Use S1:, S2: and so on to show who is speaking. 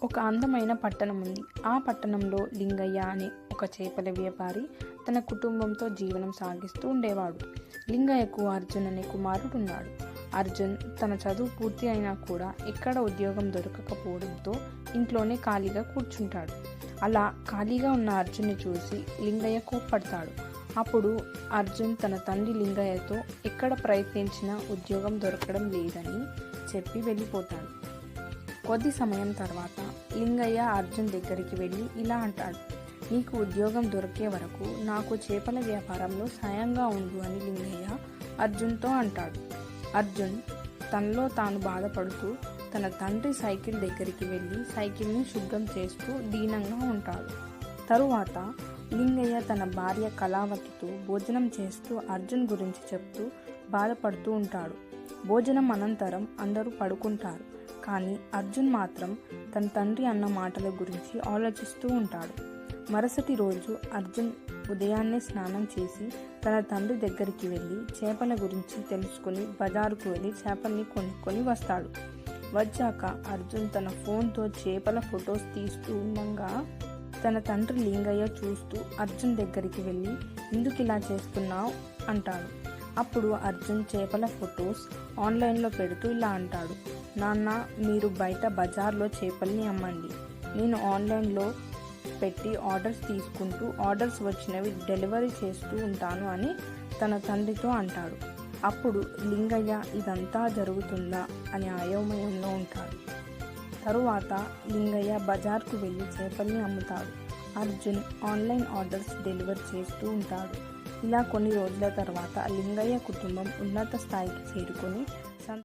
S1: ఒక అందమైన పట్టణం ఉంది. ఆ పట్టణంలో లింగయ్య అనే ఒక చేపల వ్యాపారి తన కుటుంబంతో జీవనం సాగిస్తూ ఉండేవాడు. లింగయ్యకు అర్జున్ అనే కుమారుడు ఉన్నాడు. అర్జున్ తన చదువు పూర్తి అయినా కూడా ఎక్కడ ఉద్యోగం దొరకకపోవడంతో ఇంట్లోనే ఖాళీగా కూర్చుంటాడు. అలా ఖాళీగా ఉన్న అర్జున్ని చూసి లింగయ్య కోప్పడతాడు. అప్పుడు అర్జున్ తన తండ్రి లింగయ్యతో ఎక్కడ ప్రయత్నించినా ఉద్యోగం దొరకడం లేదని చెప్పి వెళ్ళిపోతాడు. కొద్ది సమయం తర్వాత లింగయ్య అర్జున్ దగ్గరికి వెళ్ళి ఇలా అంటాడు, నీకు ఉద్యోగం దొరికే వరకు నాకు చేపల వ్యాపారంలో సాయంగా ఉండు అని లింగయ్య అర్జున్తో అంటాడు. అర్జున్ తనలో తాను బాధపడుతూ తన తండ్రి సైకిల్ దగ్గరికి వెళ్ళి సైకిల్ని శుభ్రం చేస్తూ దీనంగా ఉంటాడు. తరువాత లింగయ్య తన భార్య కళావతితో భోజనం చేస్తూ అర్జున్ గురించి చెప్తూ బాధపడుతూ ఉంటాడు. భోజనం అనంతరం అందరూ పడుకుంటారు. కానీ అర్జున్ మాత్రం తన తండ్రి అన్న మాటల గురించి ఆలోచిస్తూ ఉంటాడు. మరుసటి రోజు అర్జున్ ఉదయాన్నే స్నానం చేసి తన తండ్రి దగ్గరికి వెళ్ళి చేపల గురించి తెలుసుకుని బజారుకు వెళ్ళి చేపల్ని కొనుక్కొని వస్తాడు. వచ్చాక అర్జున్ తన ఫోన్తో చేపల ఫొటోస్ తీస్తూ ఉండగా తన తండ్రి లింగయ్య చూస్తూ అర్జున్ దగ్గరికి వెళ్ళి ఎందుకు ఇలా చేస్తున్నావు అంటాడు. అప్పుడు అర్జున్ చేపల ఫొటోస్ ఆన్లైన్లో పెడుతూ ఇలా అంటాడు, నాన్న మీరు బయట బజార్లో చేపల్ని అమ్మండి, నేను ఆన్లైన్లో పెట్టి ఆర్డర్స్ తీసుకుంటూ ఆర్డర్స్ వచ్చినవి డెలివరీ చేస్తూ ఉంటాను అని తన తండ్రితో అంటాడు. అప్పుడు లింగయ్య ఇదంతా జరుగుతుందా అని అయోమయంలో ఉంటాడు. తరువాత లింగయ్య బజార్కు వెళ్ళి చేపల్ని అమ్ముతాడు. అర్జున్ ఆన్లైన్ ఆర్డర్స్ డెలివర్ చేస్తూ ఉంటాడు. ఇలా కొన్ని రోజుల తర్వాత లింగయ్య కుటుంబం ఉన్నత స్థాయికి చేరుకొని